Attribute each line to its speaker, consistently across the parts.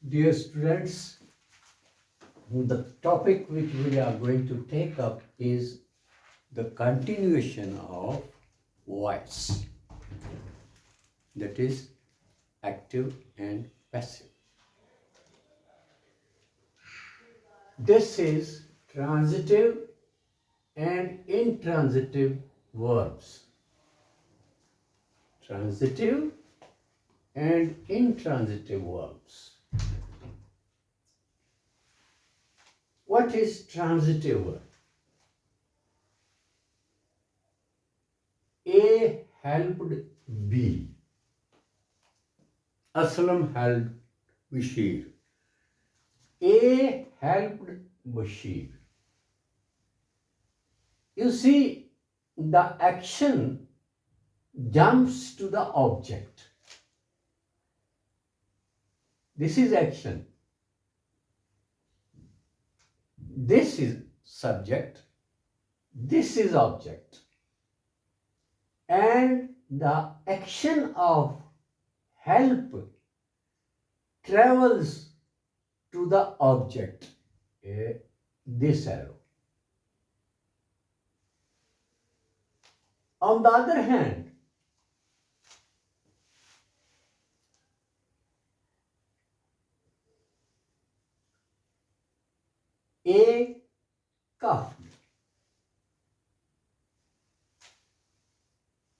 Speaker 1: Dear students, the topic which we are going to take up is the continuation of voice, that is active and passive. This is transitive and intransitive verbs. Transitive and intransitive verbs. What is transitive verb? A helped B. Aslam helped Bashir. A helped Bashir. You see, the action jumps to the object. This is action. This is subject. This is object. And the action of help travels to the object, this arrow. On the other hand, A coughed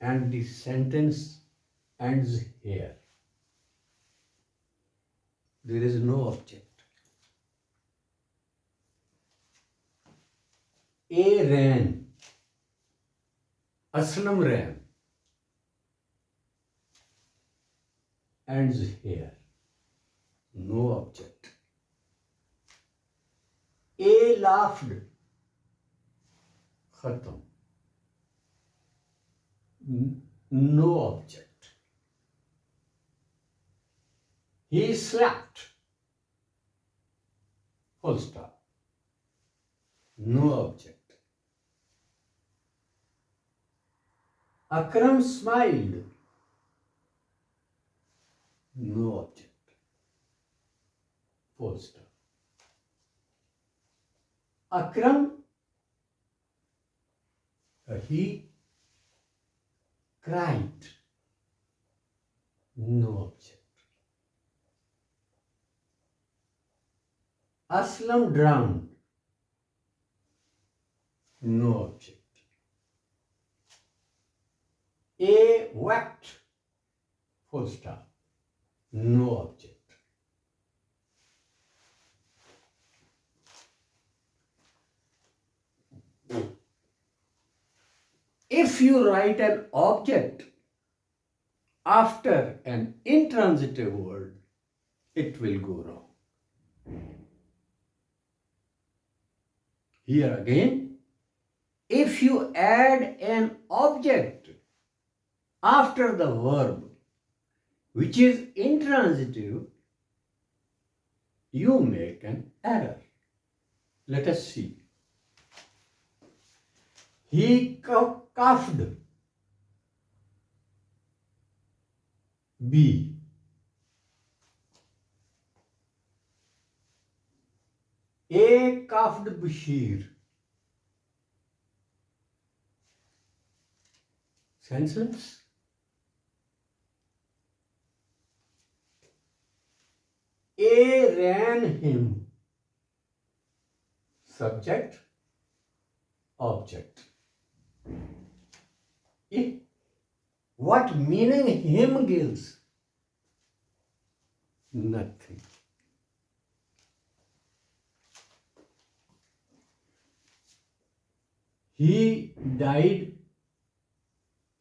Speaker 1: and the sentence ends here. There is no object. A ran. Aslam ran. Ends here. No object. A laughed. Khatam. No object. He slept. Full stop. No object. Akram smiled. No object. Full stop. Akram, he cried. No object. Aslam drowned. No object. A wept. Full stop. No object. If you write an object after an intransitive word, it will go wrong. Here again, if you add an object after the verb which is intransitive, you make an error. Let us see. He coughed. B. A coughed Bashir. Sentence. A ran him. Subject, object. What meaning him gives? Nothing. He died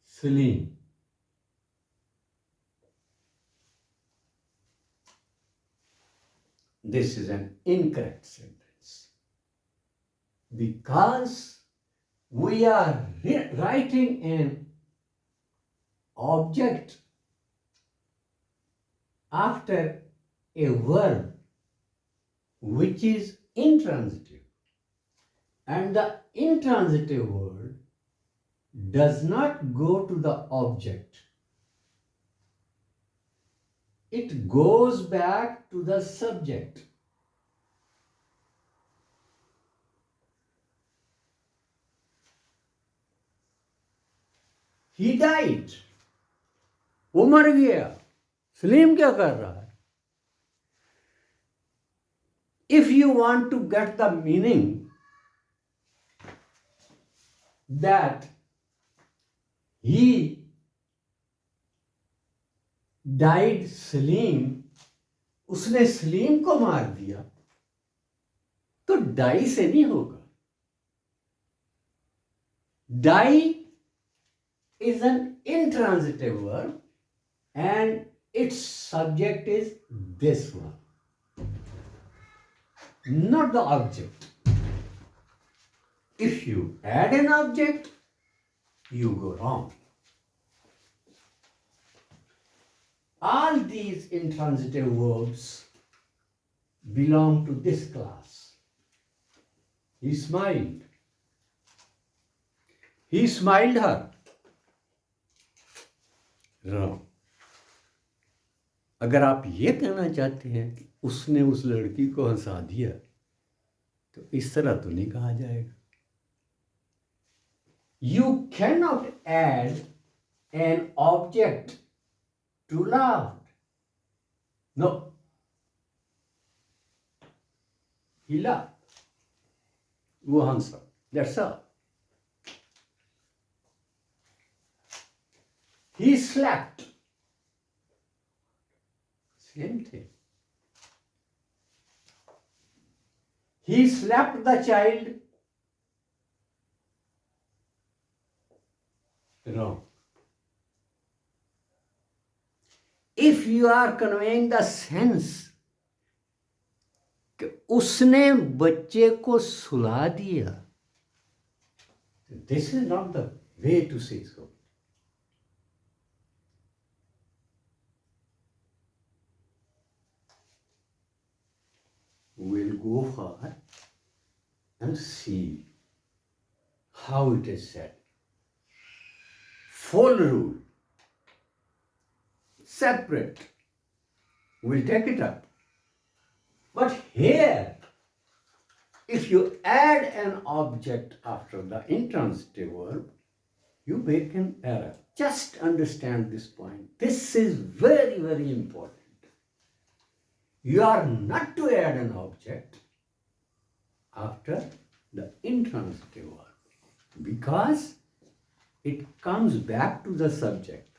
Speaker 1: Salim. This is an incorrect sentence because we are writing an object after a verb which is intransitive, and the intransitive word does not go to the object. it goes back to the subject. He died. वो मर गया. सलीम क्या कर रहा है? If you want to get the meaning that he died Salim, उसने सलीम को मार दिया, तो डाई से नहीं होगा. Die is an intransitive verb and its subject is this one, not the object. If you add an object, you go wrong. All these intransitive verbs belong to this class. He smiled. He smiled her. Wrong. अगर आप ये कहना चाहते हैं कि उसने उस लड़की को हंसा दिया, तो इस तरह तो नहीं कहा जाएगा. You cannot add an object to laughed. No. He laughed. वो हंसा. That's all. He slapped. Same thing. He slapped the child. Wrong. If you are conveying the sense कि उसने बच्चे को सुला दिया, this is not the way to say so. We'll go for and see how it is said. Full rule, separate. We'll take it up. But here, if you add an object after the intransitive verb, you make an error. Just understand this point. This is very, very important. You are not to add an object after the intransitive verb because it comes back to the subject.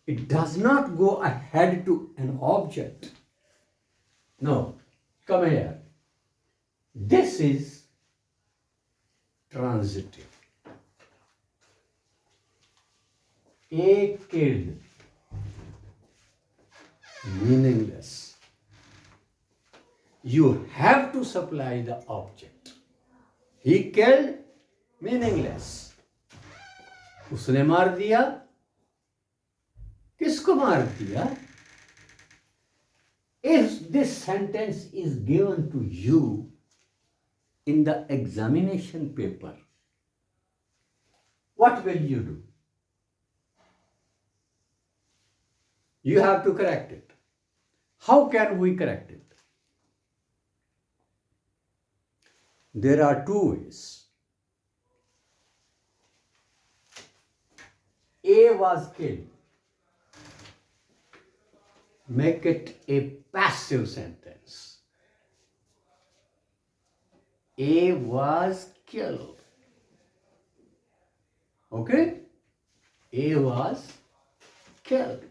Speaker 1: It does not go ahead to an object. No, come here. This is transitive. A killed, meaningless. You have to supply the object. He killed, meaningless. उसने मार दिया. किसको मार दिया? If this sentence is given to you in the examination paper, what will you do? You have to correct it. How can we correct it? There are two ways. A was killed. Make it a passive sentence. A was killed. Okay? A was killed.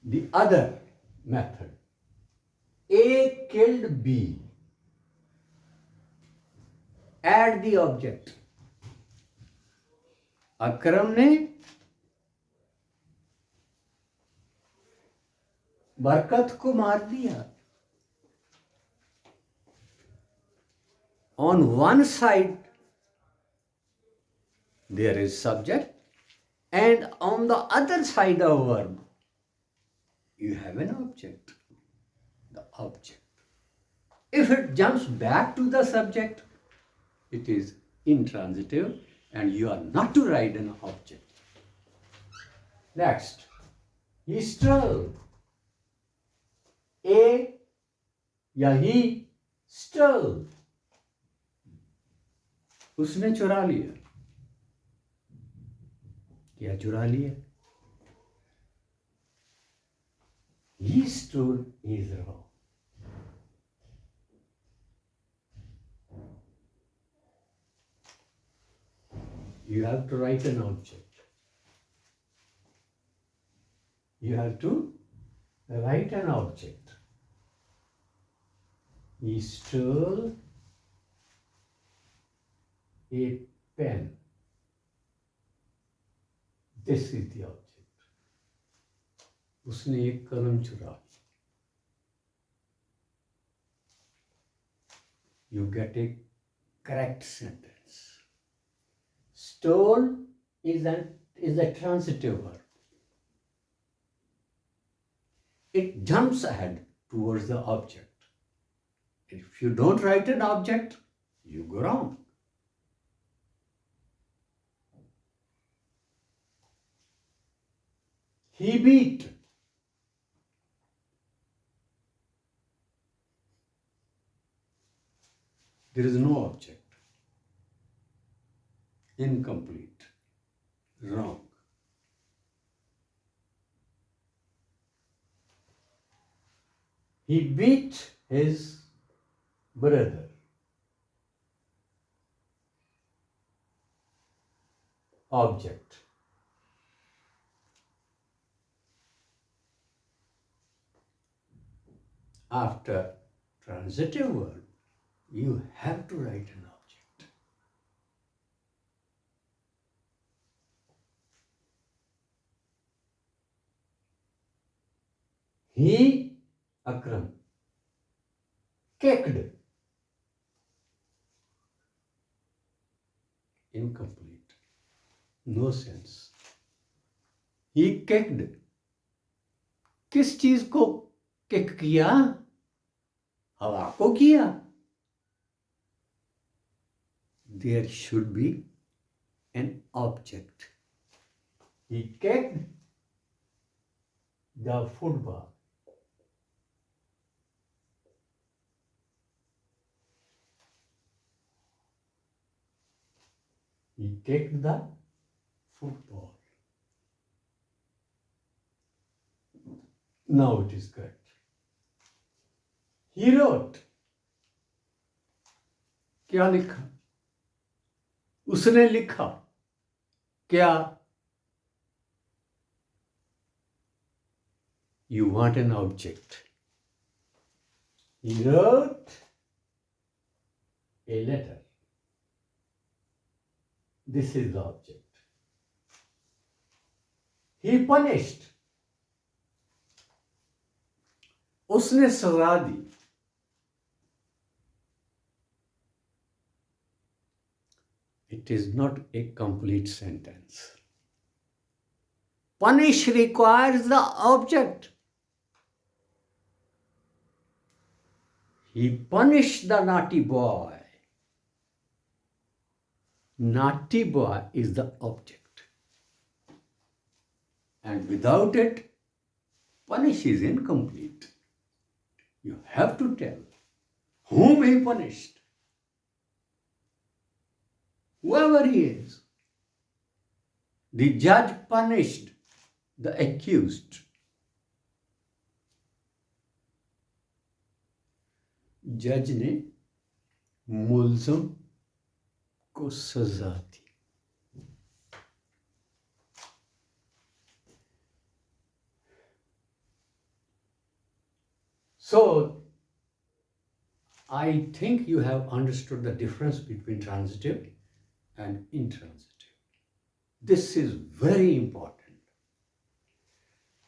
Speaker 1: The other method. A killed B. Add the object. अकरम ने बरकत को मार दिया. On one side there is subject and on the other side of verb you have an object. The object. If it jumps back to the subject, it is intransitive and you are not to write an object. Next, he stole. A या he stole. उसने चुरा लिया. क्या चुरा लिया? He stole is wrong. You have to write an object. You have to write an object. He stole a pen. This is the object. उसने एक कलम चुरा ली. You get a correct sentence. Stole is a transitive verb. It jumps ahead towards the object. If you don't write an object, you go wrong. He beat. There is no object. Incomplete. Wrong. He beat his brother. Object. After transitive verb, you have to write an object. He, Akram, kicked. Incomplete. No sense. He kicked. किस चीज को kick किया? हवा को किया. There should be an object. He kicked the football. He kicked the football. Now it is correct. He wrote. क्या लिखा? उसने लिखा. क्या? You want an object. He wrote a letter. This is the object. He punished. उसने सजा दी. It is not a complete sentence. Punish requires the object. He punished the naughty boy. Naughty boy is the object. And without it, punish is incomplete. You have to tell whom he punished. Whoever he is. The judge punished the accused. जज ने मुल्ज़म को सजा दी. So, I think you have understood the difference between transitive and intransitive. This is very important.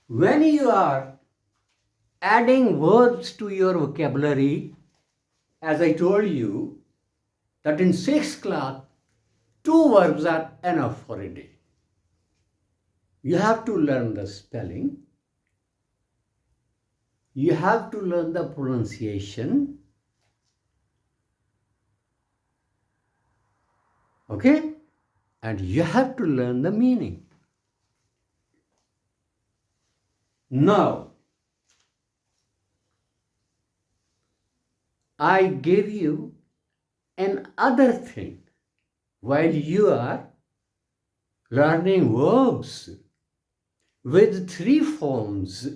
Speaker 1: When you are adding words to your vocabulary, as I told you, that in 6th class, 2 verbs are enough for a day. You have to learn the spelling. You have to learn the pronunciation. Okay? And you have to learn the meaning. Now, I give you another thing while you are learning verbs with three forms.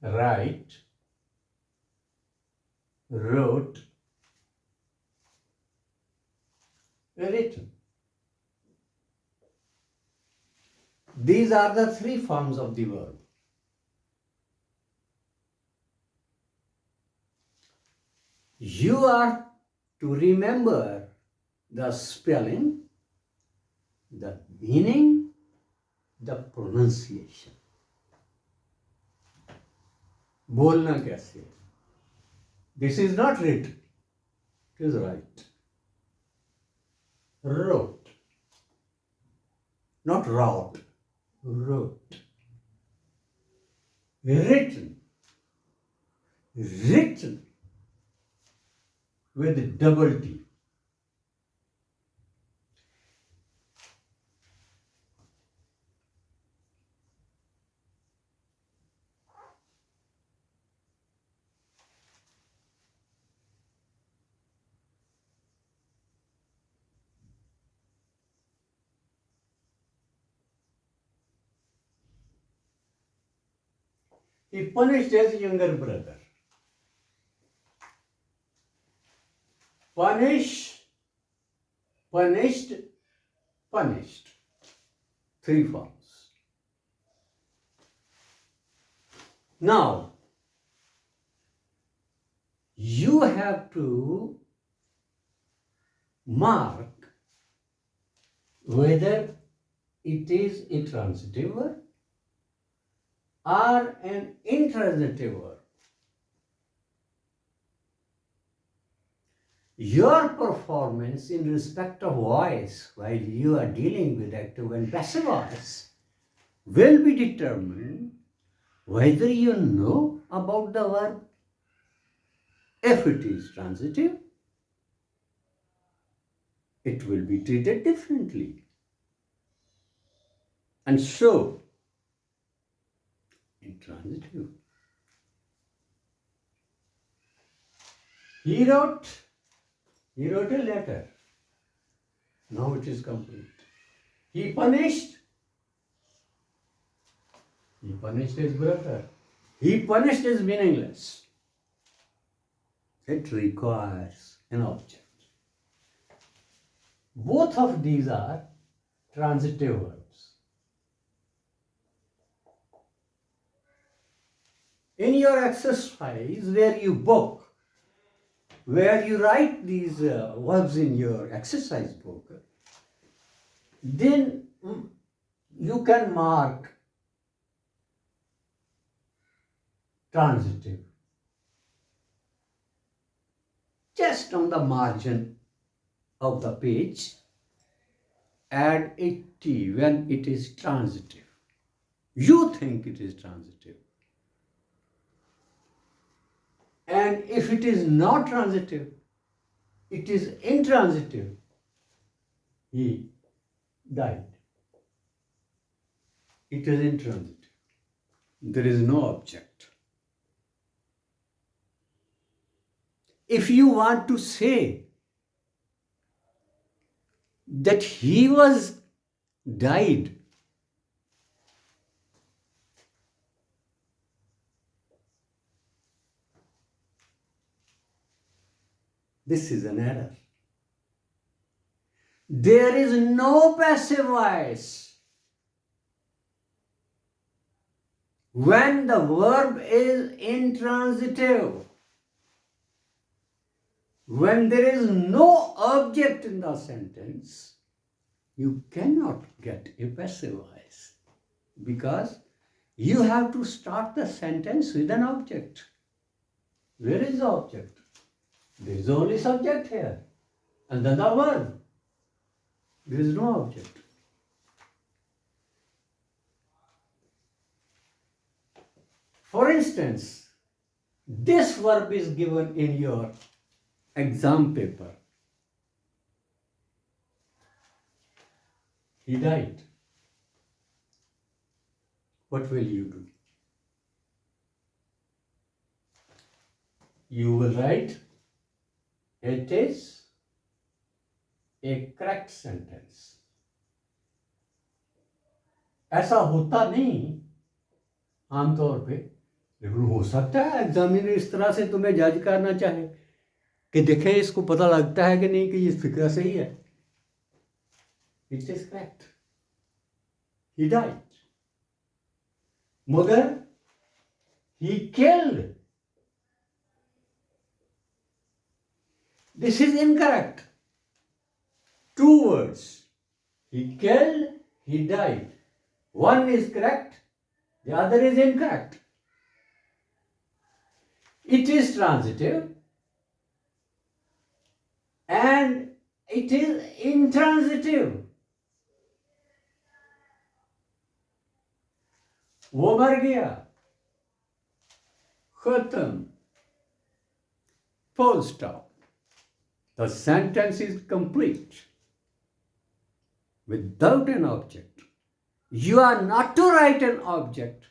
Speaker 1: Write, wrote, written. These are the three forms of the verb. You are to remember the spelling, the meaning, the pronunciation. बोलना कैसे है? This is not written, it is right. Wrote, not wrote, wrote. Written, written with double T. He punished his younger brother. Punish, punished, punished. Three forms. Now, you have to mark whether it is a transitive verb or an intransitive verb. Your performance in respect of voice while you are dealing with active and passive voice will be determined whether you know about the verb. If it is transitive, it will be treated differently. And so, intransitive. He wrote a letter. Now it is complete. He punished his brother. He punished is meaningless. It requires an object. Both of these are transitive verbs. In your exercise where you book, where you write these verbs in your exercise book, then you can mark transitive just on the margin of the page. Add a T when it is transitive. You think it is transitive. And if it is not transitive, it is intransitive. He died. It is intransitive. There is no object. If you want to say that he was died, this is an error. There is no passive voice when the verb is intransitive, when there is no object in the sentence, you cannot get a passive voice because you have to start the sentence with an object. Where is the object? There is only subject here and then the verb. There is no object. For instance, this verb is given in your exam paper. He died. What will you do? You will write, it is a correct sentence. ऐसा होता नहीं आमतौर पे, लेकिन हो सकता है examiner इस तरह से तुम्हें जज करना चाहे कि देखें इसको पता लगता है कि नहीं कि ये फिक्र सही है. It is correct. He died. मगर he killed. This is incorrect. Two words. He killed, he died. One is correct, the other is incorrect. It is transitive and it is intransitive. वो मर गया, खत्म, full stop. The sentence is complete without an object. You are not to write an object.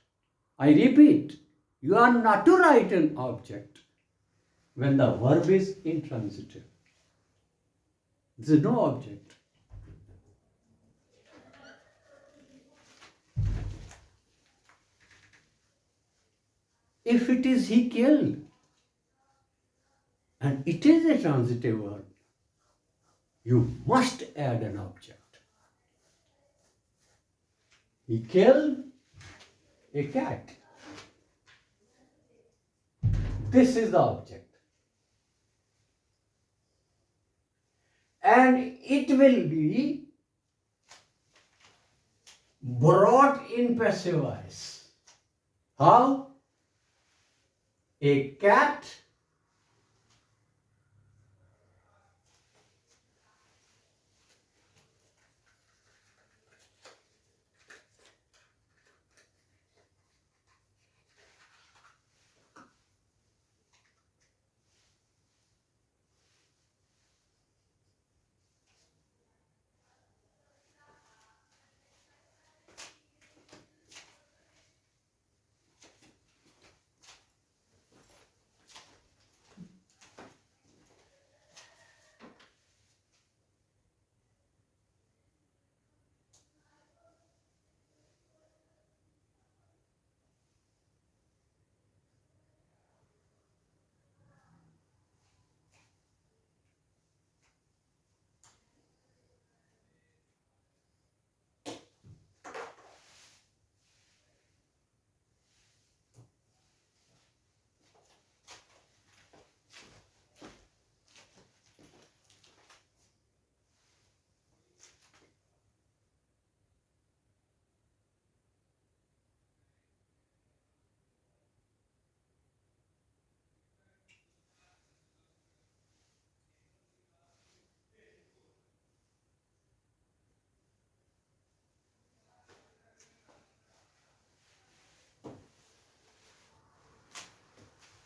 Speaker 1: I repeat, you are not to write an object when the verb is intransitive. There is no object. If it is he killed, and it is a transitive verb, you must add an object. He killed a cat. This is the object. And it will be brought in passive voice. How? A cat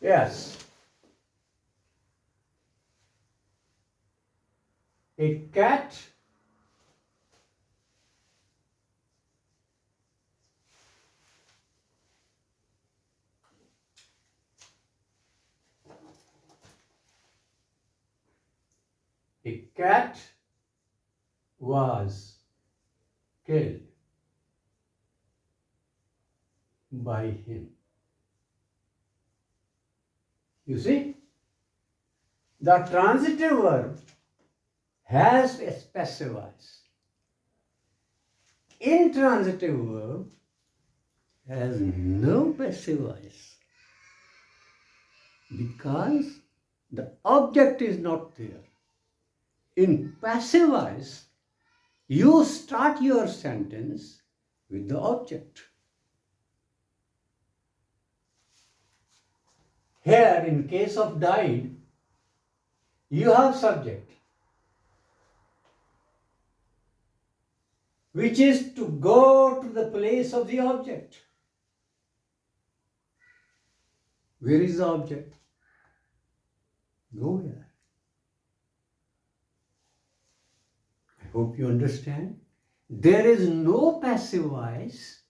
Speaker 1: Yes. A cat was killed by him. You see, the transitive verb has a passive voice. Intransitive verb has no passive voice because the object is not there. In passive voice, you start your sentence with the object. Here, in case of died, you have subject, which is to go to the place of the object. Where is the object? Go here. I hope you understand. There is no passive voice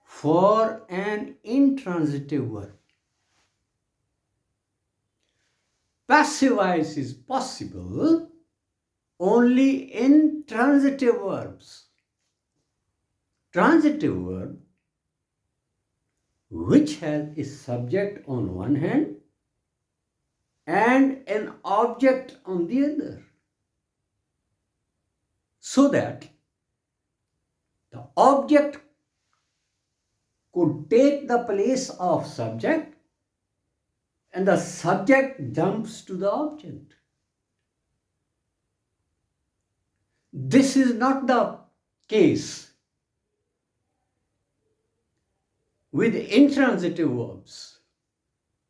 Speaker 1: for an intransitive verb. Passive voice is possible only in transitive verbs. Transitive verb which has a subject on one hand and an object on the other, so that the object could take the place of subject and the subject jumps to the object. This is not the case with intransitive verbs.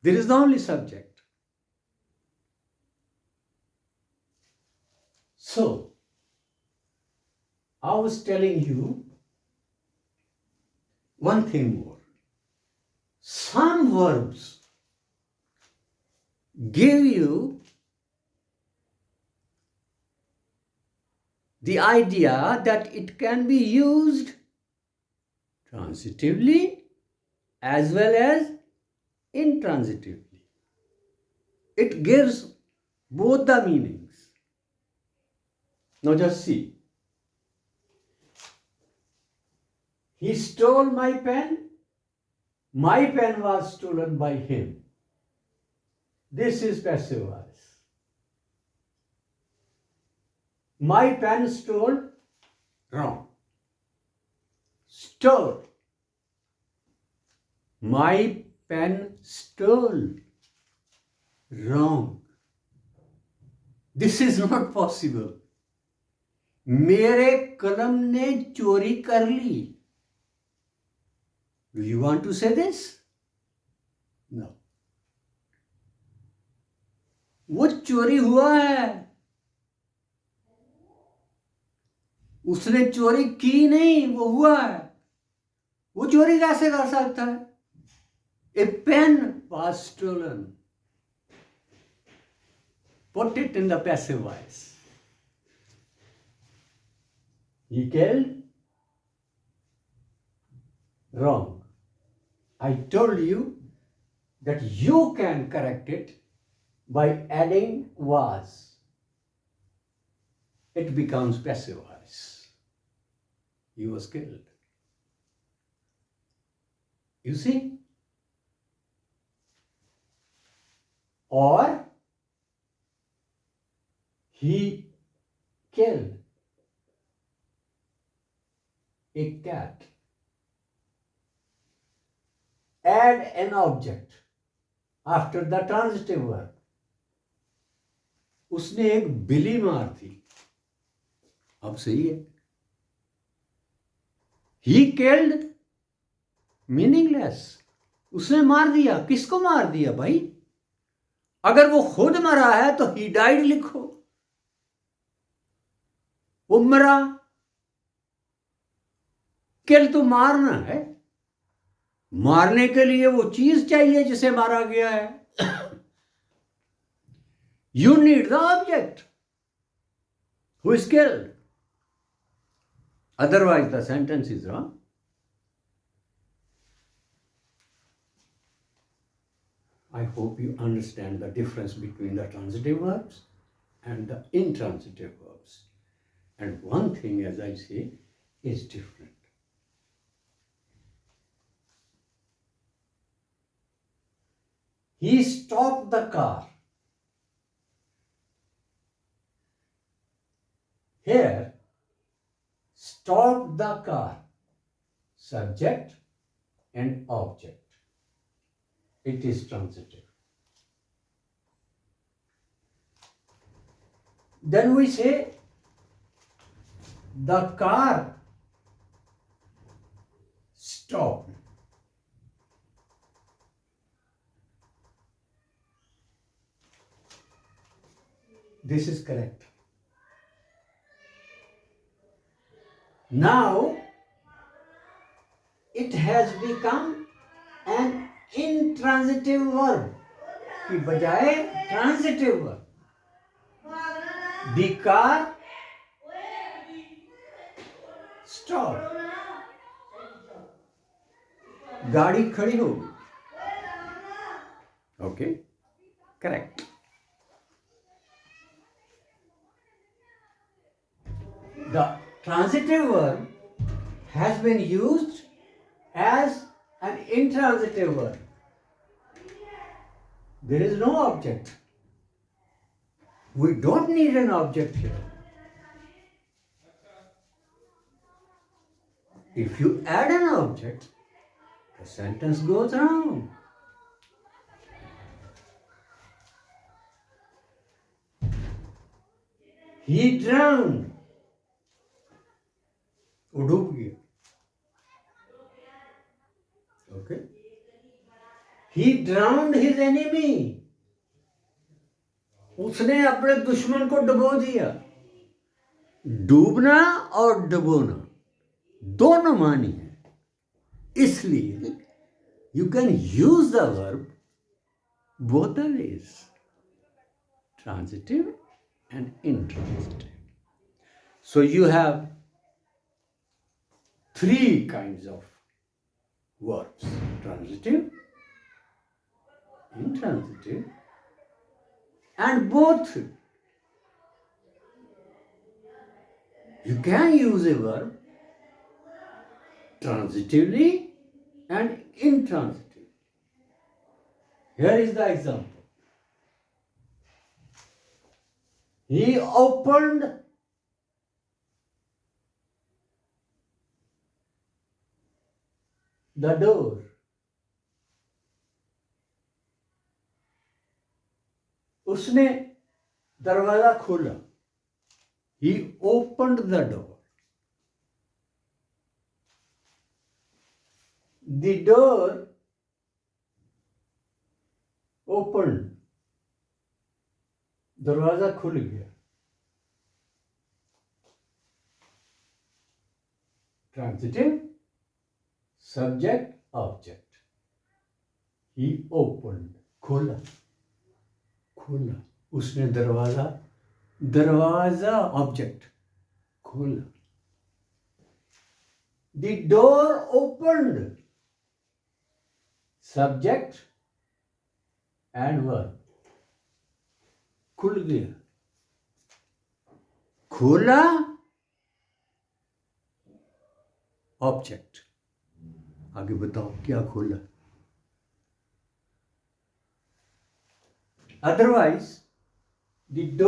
Speaker 1: There is only subject. So, I was telling you one thing more. Some verbs give you the idea that it can be used transitively as well as intransitively. It gives both the meanings. Now just see. He stole my pen. My pen was stolen by him. This is passive voice. My pen stole, wrong. Stole. My pen stole, wrong. This is not possible. मेरे कलम ने चोरी कर ली. Do you want to say this? No. वो चोरी हुआ है. उसने चोरी की नहीं, वो हुआ है. वो चोरी कैसे कर सकता है? A pen was stolen. Put it in the passive voice. He killed? Wrong. I told you that you can correct it by adding was. It becomes passive voice. He was killed. You see? Or he killed a cat. Add an object after the transitive verb. उसने एक बिल्ली मार दी. अब सही है. He killed meaningless. उसने मार दिया. किसको मार दिया भाई? अगर वो खुद मरा है तो he died लिखो. वो मरा. किल तो मारना है. मारने के लिए वो चीज चाहिए जिसे मारा गया है. You need the object who is killed. Otherwise the sentence is wrong. I hope you understand the difference between the transitive verbs and the intransitive verbs. And one thing, as I say, is different. He stopped the car. Here, stopped the car. Subject, an object. It is transitive. Then we say the car stopped. This is correct. Now it has become an intransitive verb की बजाय transitive verb. The car stopped. गाड़ी खड़ी हो गई. Okay, correct. The transitive verb has been used as an intransitive verb. There is no object. We don't need an object here. If you add an object, the sentence goes around. He drowned. वो डूब गया. Okay. He drowned his enemy. उसने अपने दुश्मन को डुबो दिया. डूबना और डुबोना दोनों मानी है. इसलिए you can use the verb both the ways, transitive and intransitive. So you have three kinds of verbs: transitive, intransitive, and both. You can use a verb transitively and intransitive. Here is the example. He opened the door. उसने दरवाजा खोला. He opened the door. The door opened. दरवाजा खुल गया. Transitive, subject, object. He opened. खोला. खोला. उसने दरवाजा object खोला. The door opened. Subject and verb. खुल गया. खोला object. आगे बताओ क्या खोला. Otherwise, the door